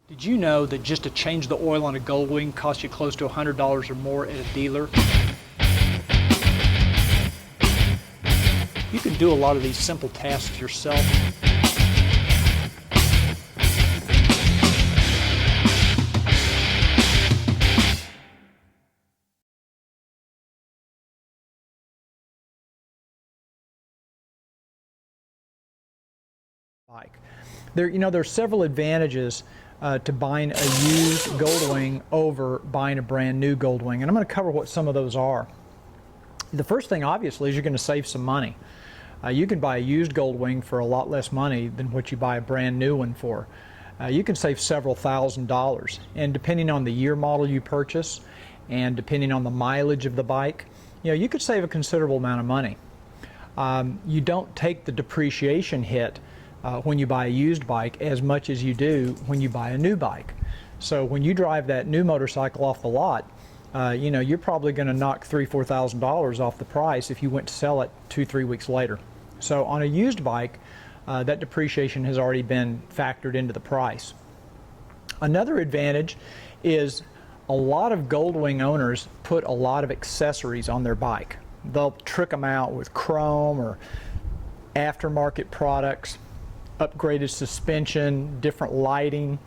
Did you know that just to change the oil on a Goldwing costs you close to $100 or more at a dealer? You can do a lot of these simple tasks yourself. There's several advantages to buying a used Goldwing over buying a brand new Goldwing, and I'm going to cover what some of those are. The first thing, obviously, is you're going to save some money. You can buy a used Goldwing for a lot less money than what you buy a brand new one for. You can save several $1,000s, and depending on the year model you purchase and depending on the mileage of the bike, you could save a considerable amount of money. You don't take the depreciation hit when you buy a used bike as much as you do when you buy a new bike. So when you drive that new motorcycle off the lot, you're probably going to knock $3,000 or $4,000 off the price if you went to sell it 2-3 weeks later. So on a used bike, that depreciation has already been factored into the price. Another advantage is a lot of Goldwing owners put a lot of accessories on their bike. They'll trick them out with chrome or aftermarket products, upgraded suspension, different lighting,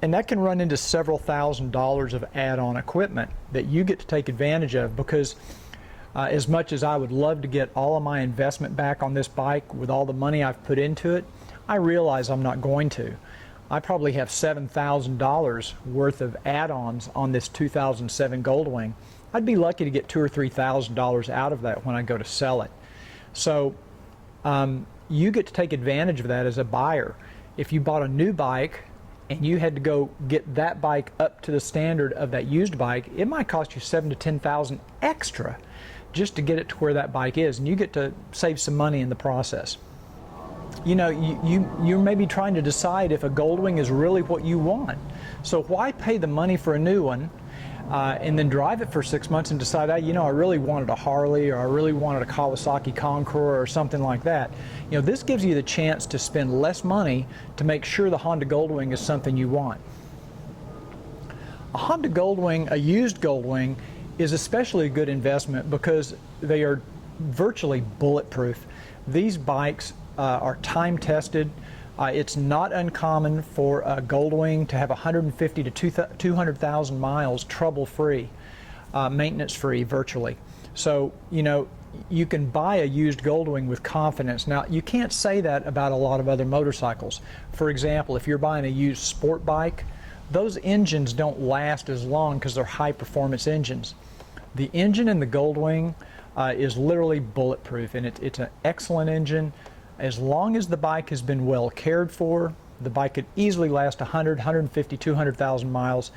and that can run into several $1,000s of add-on equipment that you get to take advantage of, because as much as I would love to get all of my investment back on this bike with all the money I've put into it, I realize I'm not going to. I probably have $7,000 worth of add-ons on this 2007 Goldwing. I'd be lucky to get $2,000 or $3,000 out of that when I go to sell it. So you get to take advantage of that as a buyer. If you bought a new bike and you had to go get that bike up to the standard of that used bike, it might cost you $7,000 to $10,000 extra just to get it to where that bike is, and you get to save some money in the process. You may be trying to decide if a Goldwing is really what you want. So why pay the money for a new one and then drive it for 6 months and decide, I really wanted a Harley, or I really wanted a Kawasaki Conqueror or something like that. This gives you the chance to spend less money to make sure the Honda Goldwing is something you want. A Honda Goldwing, a used Goldwing, is especially a good investment because they are virtually bulletproof. These bikes are time tested. It's not uncommon for a Goldwing to have 150 to 200,000 miles trouble-free, maintenance-free virtually. So, you can buy a used Goldwing with confidence. Now, you can't say that about a lot of other motorcycles. For example, if you're buying a used sport bike, those engines don't last as long because they're high-performance engines. The engine in the Goldwing is literally bulletproof, and it's an excellent engine. As long as the bike has been well cared for, the bike could easily last 100, 150, 200,000 miles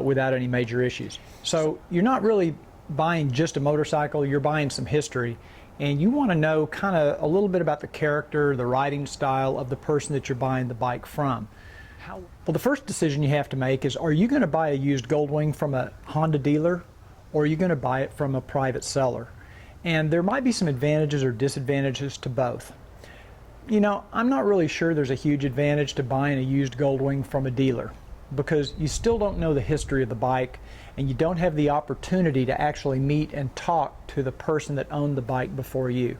without any major issues. So you're not really buying just a motorcycle, you're buying some history, and you want to know kind of a little bit about the character, the riding style of the person that you're buying the bike from. Well, the first decision you have to make is, are you going to buy a used Goldwing from a Honda dealer, or are you going to buy it from a private seller? And there might be some advantages or disadvantages to both. I'm not really sure there's a huge advantage to buying a used Goldwing from a dealer, because you still don't know the history of the bike, and you don't have the opportunity to actually meet and talk to the person that owned the bike before you.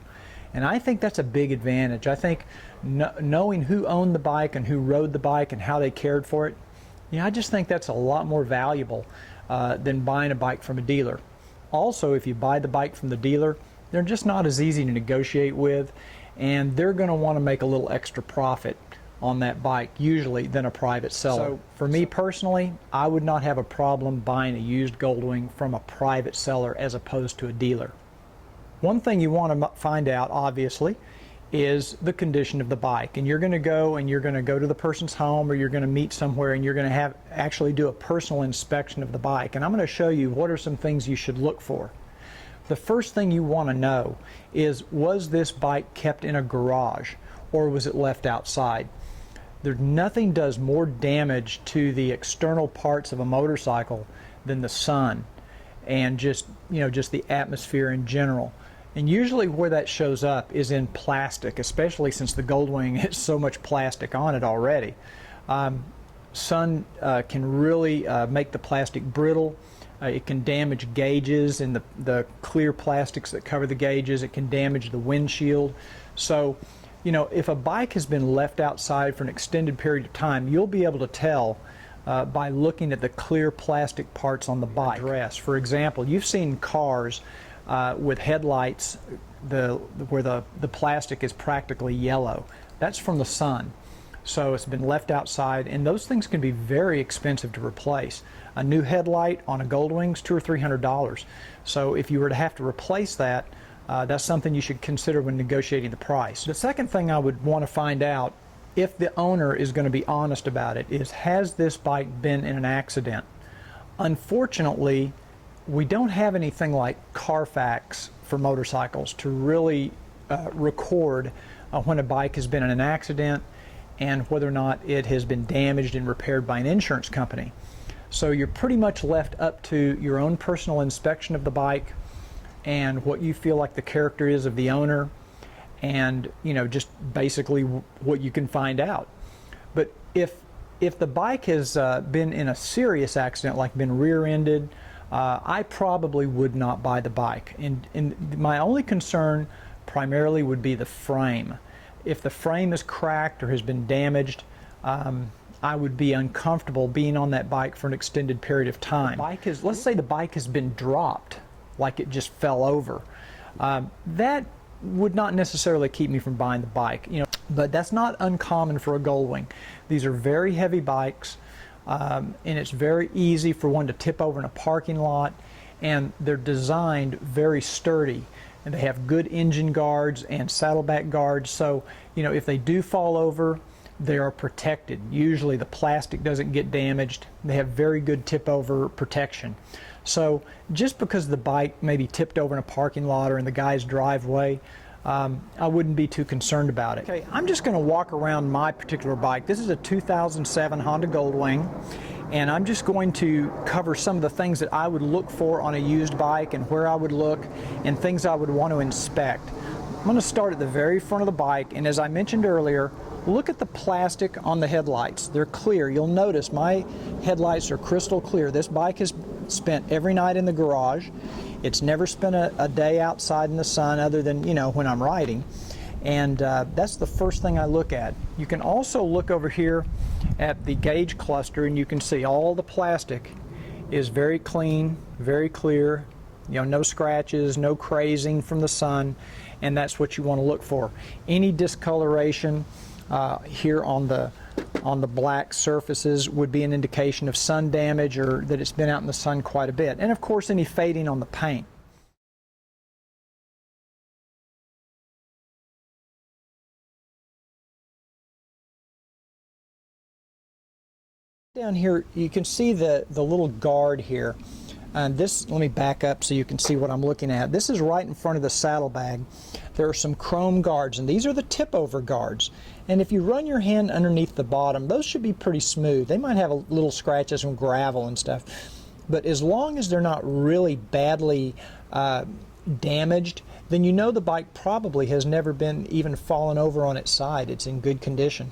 And I think that's a big advantage. I think knowing who owned the bike and who rode the bike and how they cared for it, I just think that's a lot more valuable than buying a bike from a dealer. Also, if you buy the bike from the dealer, they're just not as easy to negotiate with, and they're going to want to make a little extra profit on that bike usually than a private seller. So for me personally, I would not have a problem buying a used Goldwing from a private seller as opposed to a dealer. One thing you want to find out, obviously, is the condition of the bike, and you're going to go to the person's home, or you're going to meet somewhere, and you're going to actually do a personal inspection of the bike. And I'm going to show you what are some things you should look for. The first thing you want to know is, was this bike kept in a garage, or was it left outside? Nothing does more damage to the external parts of a motorcycle than the sun and just the atmosphere in general. And usually where that shows up is in plastic, especially since the Goldwing has so much plastic on it already. sun can really make the plastic brittle. It can damage gauges and the clear plastics that cover the gauges. It can damage the windshield. So, you know, if a bike has been left outside for an extended period of time, you'll be able to tell by looking at the clear plastic parts on the bike. For example, you've seen cars with headlights where the plastic is practically yellow. That's from the sun. So it's been left outside, and those things can be very expensive to replace. A new headlight on a Goldwing's $200 or $300. So if you were to have to replace that, that's something you should consider when negotiating the price. The second thing I would want to find out, if the owner is going to be honest about it, is has this bike been in an accident? Unfortunately, we don't have anything like Carfax for motorcycles to really record when a bike has been in an accident and whether or not it has been damaged and repaired by an insurance company. So you're pretty much left up to your own personal inspection of the bike and what you feel like the character is of the owner, and you know, just basically what you can find out. But if the bike has been in a serious accident, like been rear-ended, I probably would not buy the bike. And my only concern primarily would be the frame. If the frame is cracked or has been damaged, I would be uncomfortable being on that bike for an extended period of time. Let's say the bike has been dropped, like it just fell over. That would not necessarily keep me from buying the bike, you know, but that's not uncommon for a Goldwing. These are very heavy bikes, and it's very easy for one to tip over in a parking lot, and they're designed very sturdy. And they have good engine guards and saddleback guards, so you know, if they do fall over, they are protected. Usually the plastic doesn't get damaged. They have very good tip over protection. So just because the bike may be tipped over in a parking lot or in the guy's driveway, I wouldn't be too concerned about it. Okay, I'm just going to walk around my particular bike. This is a 2007 Honda Goldwing, and I'm just going to cover some of the things that I would look for on a used bike and where I would look and things I would want to inspect. I'm going to start at the very front of the bike, and as I mentioned earlier, look at the plastic on the headlights. They're clear. You'll notice my headlights are crystal clear. This bike has spent every night in the garage. It's never spent a day outside in the sun other than, you know, when I'm riding. And that's the first thing I look at. You can also look over here at the gauge cluster, and you can see all the plastic is very clean, very clear, you know, no scratches, no crazing from the sun, and that's what you want to look for. Any discoloration here on the black surfaces would be an indication of sun damage or that it's been out in the sun quite a bit. And of course, any fading on the paint. Down here you can see the little guard here. This, let me back up so you can see what I'm looking at. This is right in front of the saddlebag. There are some chrome guards, and these are the tip-over guards. And if you run your hand underneath the bottom, those should be pretty smooth. They might have little scratches from gravel and stuff, but as long as they're not really badly damaged, then you know the bike probably has never been even fallen over on its side. It's in good condition.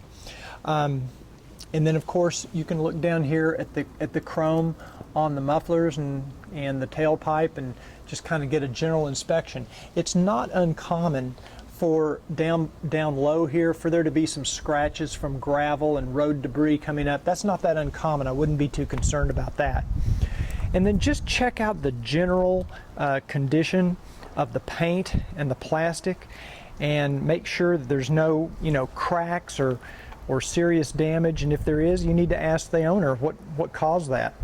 And then of course you can look down here at the chrome on the mufflers and the tailpipe and just kind of get a general inspection. It's not uncommon for down low here for there to be some scratches from gravel and road debris coming up. That's not that uncommon. I wouldn't be too concerned about that. And then just check out the general condition of the paint and the plastic, and make sure that there's no, you know, cracks or serious damage, and if there is, you need to ask the owner what caused that.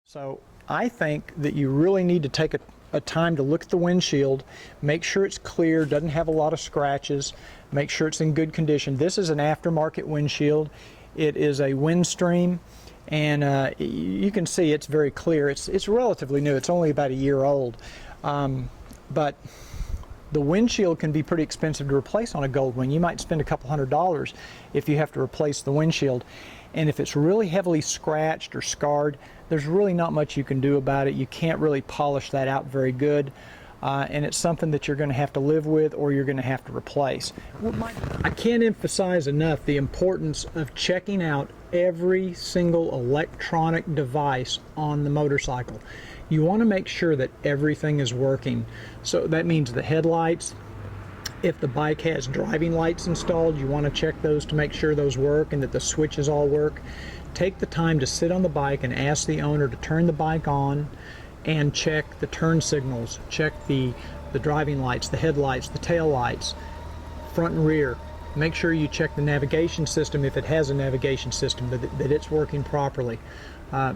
So I think that you really need to take a time to look at the windshield, make sure it's clear, doesn't have a lot of scratches, make sure it's in good condition. This is an aftermarket windshield. It is a Windstream, and you can see it's very clear. It's relatively new. It's only about a year old, but the windshield can be pretty expensive to replace on a Goldwing. You might spend a couple $100s if you have to replace the windshield. And if it's really heavily scratched or scarred, there's really not much you can do about it. You can't really polish that out very good. And it's something that you're going to have to live with, or you're going to have to replace. I can't emphasize enough the importance of checking out every single electronic device on the motorcycle. You want to make sure that everything is working. So that means the headlights. If the bike has driving lights installed, you want to check those to make sure those work and that the switches all work. Take the time to sit on the bike and ask the owner to turn the bike on and check the turn signals, check the driving lights, the headlights, the tail lights, front and rear. Make sure you check the navigation system if it has a navigation system, that it's working properly.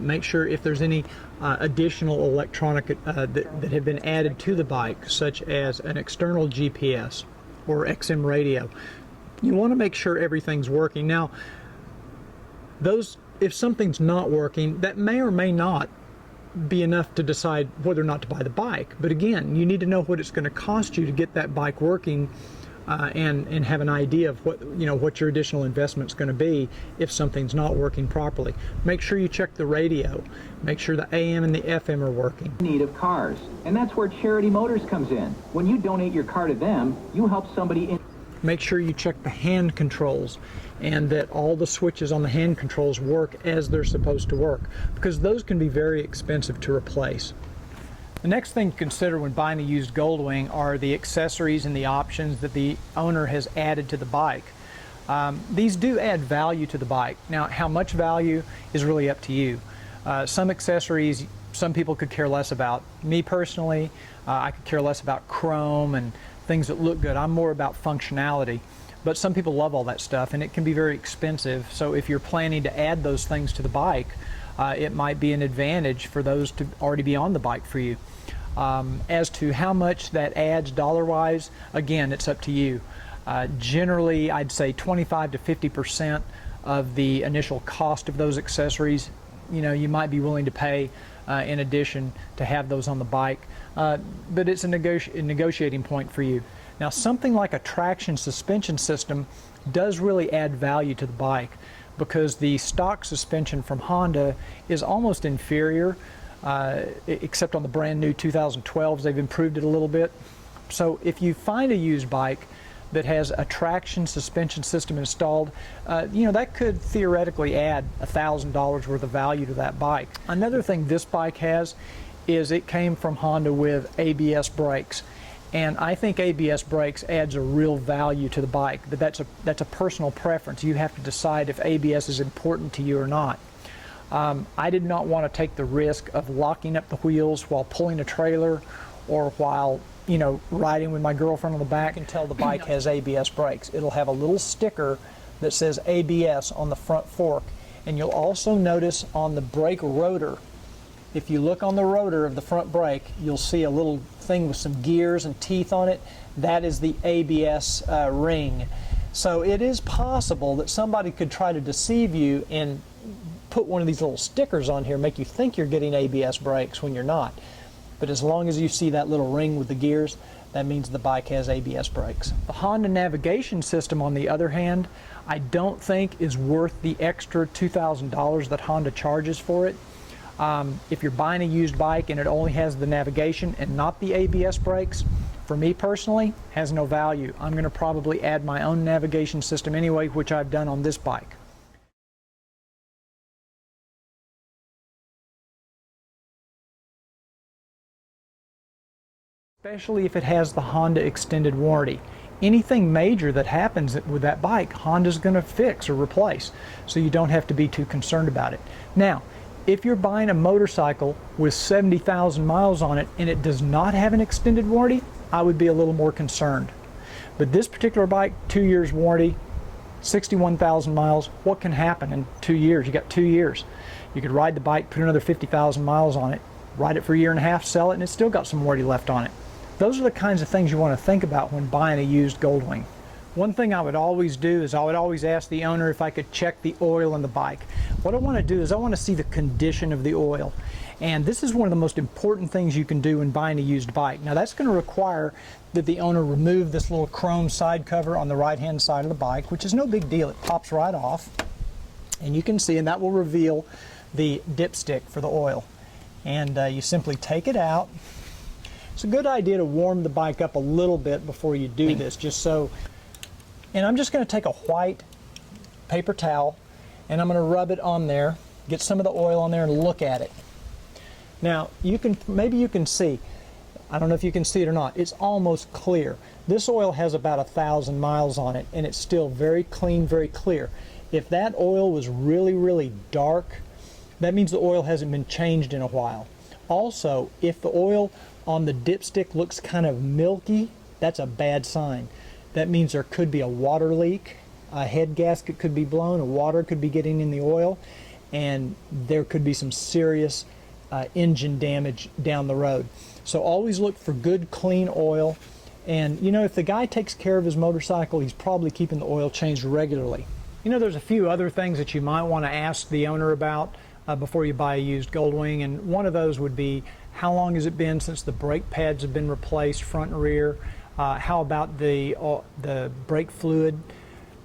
Make sure if there's any additional electronic that have been added to the bike, such as an external GPS or XM radio. You want to make sure everything's working. Now, if something's not working, that may or may not be enough to decide whether or not to buy the bike. But again, you need to know what it's going to cost you to get that bike working, and have an idea of what your additional investment is going to be if something's not working properly. Make sure you check the radio. Make sure the AM and the FM are working. Need of cars, and that's where Charity Motors comes in. When you donate your car to them, you help somebody in. Make sure you check the hand controls and that all the switches on the hand controls work as they're supposed to work, because those can be very expensive to replace. The next thing to consider when buying a used Goldwing are the accessories and the options that the owner has added to the bike. These do add value to the bike. Now, how much value is really up to you. Some accessories some people could care less about. Me personally, I could care less about chrome and things that look good. I'm more about functionality. But some people love all that stuff, and it can be very expensive. So if you're planning to add those things to the bike, it might be an advantage for those to already be on the bike for you. As to how much that adds dollar-wise, again, it's up to you. Generally, I'd say 25 to 50% of the initial cost of those accessories, you might be willing to pay in addition to have those on the bike. But it's a negotiating point for you. Now, something like a traction suspension system does really add value to the bike, because the stock suspension from Honda is almost inferior, except on the brand new 2012s. They've improved it a little bit. So if you find a used bike that has a traction suspension system installed, that could theoretically add $1,000 worth of value to that bike. Another thing this bike has is it came from Honda with ABS brakes. And I think ABS brakes adds a real value to the bike, but that's a personal preference. You have to decide if ABS is important to you or not. I did not want to take the risk of locking up the wheels while pulling a trailer, or while riding with my girlfriend on the back, until the bike has ABS brakes. It'll have a little sticker that says ABS on the front fork, and you'll also notice on the brake rotor, if you look on the rotor of the front brake, you'll see a little thing with some gears and teeth on it. That is the ABS ring. So it is possible that somebody could try to deceive you and put one of these little stickers on here, make you think you're getting ABS brakes when you're not. But as long as you see that little ring with the gears, that means the bike has ABS brakes. The Honda navigation system, on the other hand, I don't think is worth the extra $2,000 that Honda charges for it. If you're buying a used bike and it only has the navigation and not the ABS brakes, for me personally, has no value. I'm going to probably add my own navigation system anyway, which I've done on this bike. Especially if it has the Honda extended warranty. Anything major that happens with that bike, Honda's going to fix or replace, so you don't have to be too concerned about it. Now, if you're buying a motorcycle with 70,000 miles on it and it does not have an extended warranty, I would be a little more concerned. But this particular bike, 2 years warranty, 61,000 miles, what can happen in 2 years? You got 2 years. You could ride the bike, put another 50,000 miles on it, ride it for a year and a half, sell it, and it's still got some warranty left on it. Those are the kinds of things you want to think about when buying a used Goldwing. One thing I would always do is I would always ask the owner if I could check the oil in the bike. What I want to do is I want to see the condition of the oil. And this is one of the most important things you can do when buying a used bike. Now, that's going to require that the owner remove this little chrome side cover on the right-hand side of the bike, which is no big deal. It pops right off. And you can see, and that will reveal the dipstick for the oil. And you simply take it out. It's a good idea to warm the bike up a little bit before you do this, just so. And I'm just going to take a white paper towel and I'm going to rub it on there, get some of the oil on there and look at it. Now, maybe you can see, I don't know if you can see it or not, it's almost clear. This oil has about 1,000 miles on it and it's still very clean, very clear. If that oil was really, really dark, that means the oil hasn't been changed in a while. Also, if the oil on the dipstick looks kind of milky, that's a bad sign. That means there could be a water leak, a head gasket could be blown, water could be getting in the oil, and there could be some serious engine damage down the road. So always look for good, clean oil. And you know, if the guy takes care of his motorcycle, he's probably keeping the oil changed regularly. You know, there's a few other things that you might want to ask the owner about before you buy a used Goldwing, and one of those would be, how long has it been since the brake pads have been replaced, front and rear? How about the brake fluid?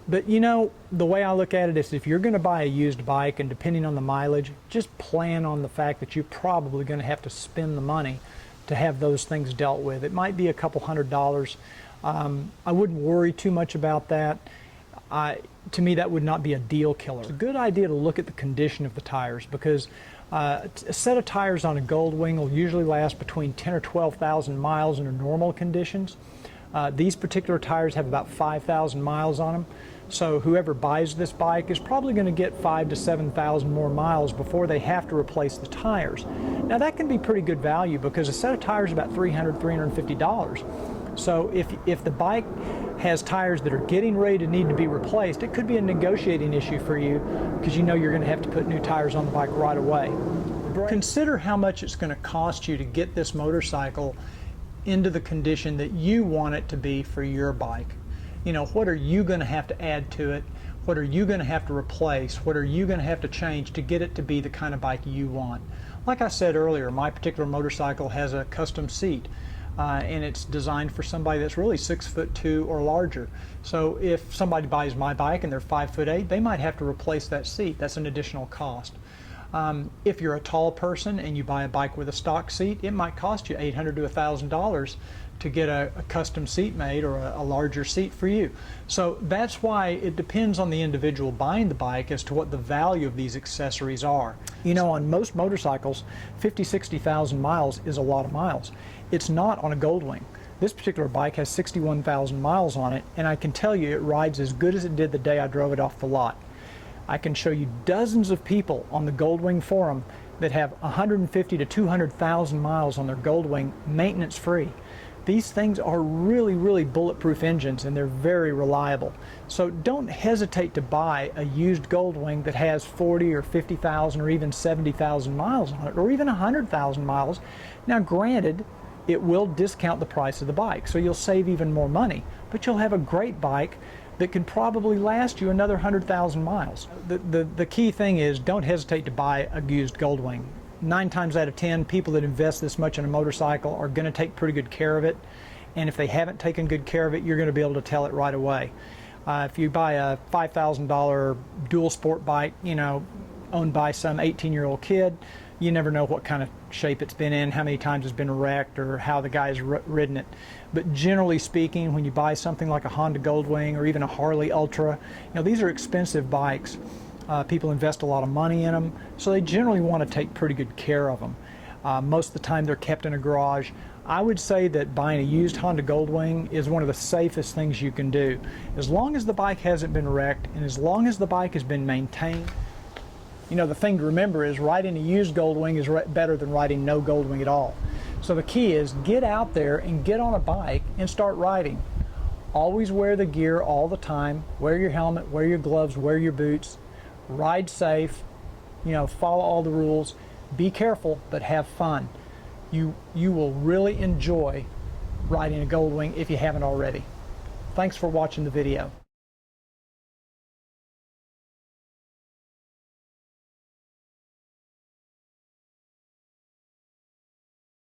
But you know, the way I look at it is, if you're going to buy a used bike, and depending on the mileage, just plan on the fact that you're probably going to have to spend the money to have those things dealt with. It might be a couple $100. I wouldn't worry too much about that. To me, that would not be a deal killer. It's a good idea to look at the condition of the tires, because a set of tires on a Goldwing will usually last between 10 or 12,000 miles under normal conditions. These particular tires have about 5,000 miles on them, so whoever buys this bike is probably going to get 5,000 to 7,000 more miles before they have to replace the tires. Now that can be pretty good value, because a set of tires is about $300, $350. So if the bike has tires that are getting ready to need to be replaced, it could be a negotiating issue for you, because you know you're going to have to put new tires on the bike right away. Consider how much it's going to cost you to get this motorcycle into the condition that you want it to be for your bike. You know, what are you going to have to add to it? What are you going to have to replace? What are you going to have to change to get it to be the kind of bike you want? Like I said earlier, my particular motorcycle has a custom seat. And it's designed for somebody that's really 6'2" or larger. So if somebody buys my bike and they're 5'8", they might have to replace that seat. That's an additional cost. If you're a tall person and you buy a bike with a stock seat, it might cost you $800 to $1,000 to get a custom seat made, or a larger seat for you. So that's why it depends on the individual buying the bike as to what the value of these accessories are. You know, on most motorcycles, 50, 60,000 miles is a lot of miles. It's not on a Goldwing. This particular bike has 61,000 miles on it, and I can tell you it rides as good as it did the day I drove it off the lot. I can show you dozens of people on the Goldwing forum that have 150 to 200,000 miles on their Goldwing maintenance free. These things are really, really bulletproof engines, and they're very reliable. So don't hesitate to buy a used Goldwing that has 40 or 50,000 or even 70,000 miles on it, or even 100,000 miles. Now granted, it will discount the price of the bike, so you'll save even more money, but you'll have a great bike that can probably last you another 100,000 miles. The key thing is, don't hesitate to buy a used Goldwing. 9 times out of 10, people that invest this much in a motorcycle are going to take pretty good care of it, and if they haven't taken good care of it, you're going to be able to tell it right away. If you buy a $5,000 dual sport bike, you know, owned by some 18-year-old kid, you never know what kind of shape it's been in, how many times it's been wrecked, or how the guy's ridden it. But generally speaking, when you buy something like a Honda Goldwing or even a Harley Ultra, you know, these are expensive bikes. People invest a lot of money in them, so they generally want to take pretty good care of them. Most of the time they're kept in a garage. I would say that buying a used Honda Goldwing is one of the safest things you can do. As long as the bike hasn't been wrecked, and as long as the bike has been maintained. You know, the thing to remember is riding a used Goldwing is better than riding no Goldwing at all. So the key is, get out there and get on a bike and start riding. Always wear the gear all the time. Wear your helmet, wear your gloves, wear your boots. Ride safe, you know, follow all the rules. Be careful, but have fun. You will really enjoy riding a Goldwing if you haven't already. Thanks for watching the video.